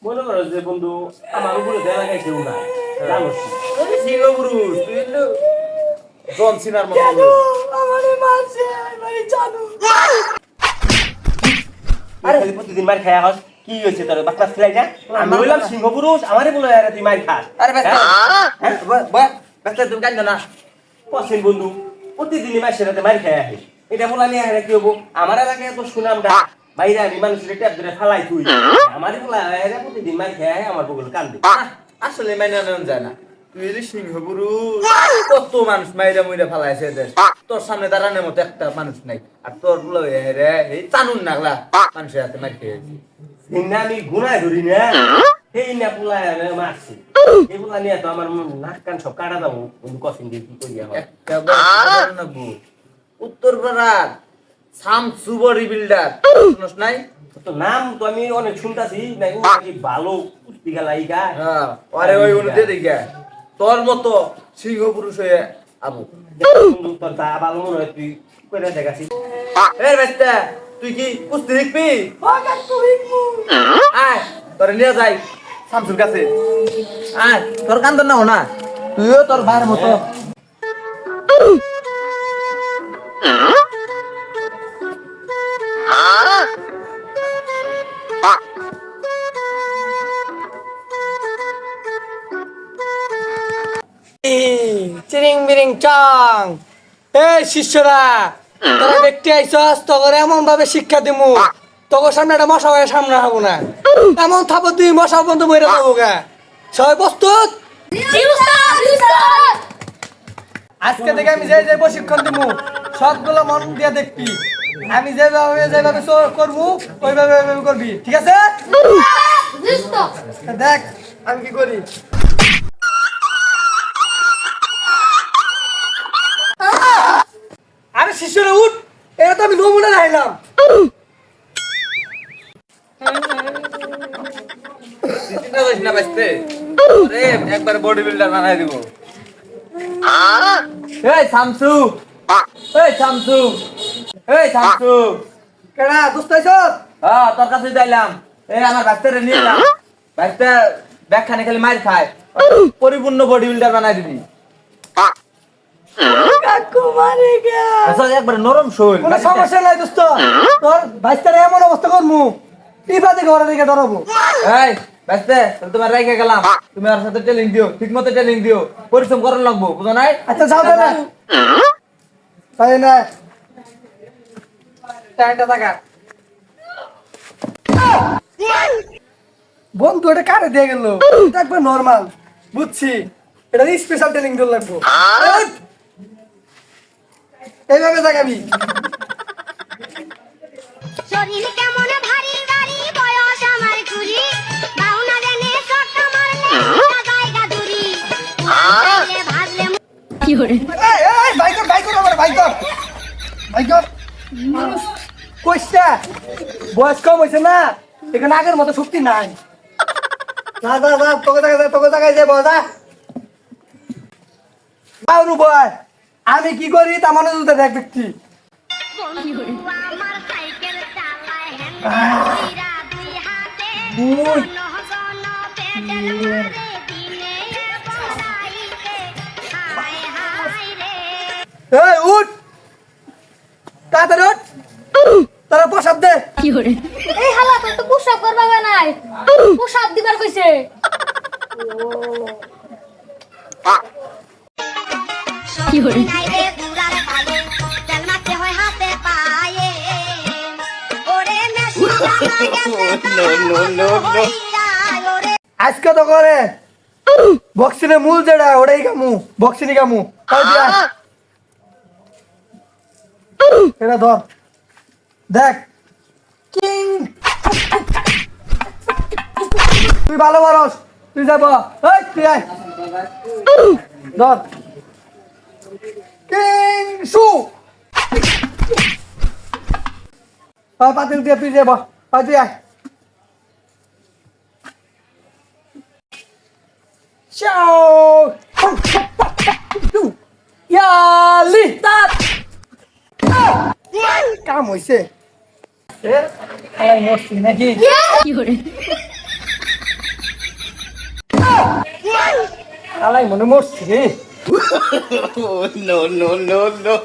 মনে করো যে বন্ধু আমার উপরে দেয়া লাগাইছে ওরা জানো সিংহ পুরুষ তুই তো জন সিনার মতো আমারে মারছে মানে জানো আরে খালি প্রতিদিন মার খায় হস কি হয়েছে তোর বাচ্চা ছেলে না আমি বললাম সিংহ পুরুষ আমারে বলে আরে তুই মার খাস আরে ব্যস্ত ব্যস্ত তুমি কান্দো না পছন্দ বন্ধু প্রতিদিনই মার সাথে মার খায় আসে এটা বলা নিয়ে আরে কি হবো আমার এলাকায় এত সুনামটা বাইরে আমি মানুষের ট্যাপ ধরে ফালাই তুই আমারে বলা আরে প্রতিদিন মার খায় আমার বগল কান্দে আসলে মাইনা নেন যায় না তুই যে সিংহ পুরুষ কত মানুষ মাইরা মুইরা ফালাইছে দেশ তোর সামনে দাঁড়ানোর মতো একটা মানুষ নাই আর তোর বলে রে এই চানুন নাগলা মানুষের হাতে মার খেয়েছি দিনা আমি গুনায় ধরি না সেই না পোলা মারছি এই পোলা নিয়ে তো আমার নাক কান সব কাটা যাবো বন্ধু কসিন দিয়ে কি করি আমার একটা উত্তরপাড়ার শামসু বডি বিল্ডার শুনস নাই তো নাম তো আমি অনেক শুনতাছি নাকি ভালো কুস্তিকা লাইগা হ্যাঁ আরে ওই অনুদে দিকে তোর মতো সিংহ পুরুষ হয়ে আবু বন্ধু তোর দা ভালো মনে হয় তুই কইরা দেখাছিস এ বেস্তা তুই কি কুস্তি শিখবি বাগান তুই মু আয় তোরে নিয়ে যাই শামসুর কাছে আয় তোর কান্দন না না তুইও তোর ভাইয়ের মতো চিরিং বিরিং চাং এই শিষ্যরা তোরা ব্যক্তি আইসস তোর এমন ভাবে শিক্ষা দিমু তোর সামনে একটা মশা হয়ে সামনে হবো না এমন থাপো তুই মশা বন্ধু বইরা যাবো গা সবাই প্রস্তুত আজকে থেকে আমি যে প্রশিক্ষণ দিমু সবগুলো মন দিয়ে দেখবি আমি যেভাবে করবো ওইভাবে করবি ঠিক আছে দেখ আমি কি করি আরে শিষ্যরা উঠ এটা তো আমি নমুনা রাখলাম চিন্তা করিস না বাঁচতে রে একবার বডি বিল্ডার বানাই দিব এই শামসু এই শামসু এই শামসু কেডা দোস্ত আইছ হ্যাঁ তোর কাছে যাইলাম এই আমার বাচ্চারে নিয়ে এলাম বাচ্চা ব্যাগখানে খালি মার খায় পরিপূর্ণ বডি বিল্ডার বানাই দিবি কাকু মারে গা আসলে একবার নরম শোল কোনো সমস্যা নাই দোস্ত তোর ভাইস্তারে এমন অবস্থা করমু টিপা দেখে ওরা দিকে ধরবো এই বাচ্চা তোমার রেখে গেলাম তুমি আর সাথে ট্রেনিং দিও ঠিক মতো ট্রেনিং দিও পরিশ্রম করার লাগবো বুঝো নাই আচ্ছা যাও দাদা তাই না টাইমটা টাকা বন্ধু এটা কারে দিয়ে গেল এটা একবার নরমাল বুঝছি এটা স্পেশাল ট্রেনিং দিতে লাগবো এইভাবে দেখাবি শরীর কেমন ভারী গাড়ি বয়স আমার কুড়ি বাউনা দেনে শট মারলে জায়গা দূরি ভাজলে ভাজলে কি করে এই বাইকর আমার বাইকর কইছা বয়স কম হয়েছে না এখানে আগের মতো শক্তি নাই যা তোকে জায়গায় যাবো যা আরু বয় আমি কি করি তা মনে দুধে দেখ দেখছি আমার সাইকেল চালায় হ্যান্ডেল দুই হাতে নহজন পেটের মারে দিনে পড়াইতে হায় হায় রে এই উঠ তাড়াতাড়ি উঠ তারা প্রসাব দে এই হালা তোর তো পুশ-আপ করবা নাই পুশ-আপ দিবার কইছে কি হরে নাইরে পুরার পায়ে তেল মাখতে হয় হাতে পায়ে ওরে মেশি নো ওরে আজকে তো করে বক্সিনে মূল যেটা ওটাই কামু বক্সিনি কামু তাই দিয়া এটা ধর দেখ কিং তুই ভালো পারস তুই যাব এই তুই আয় ধর কিং শু পাতিল দিয়ে তুই যাব তুই আয় Ciao! Yali! Tat! কাম হইছে এ আলাই মরছি নাকি কি করে আলাই মনে মরছি রে। no, no, no, no.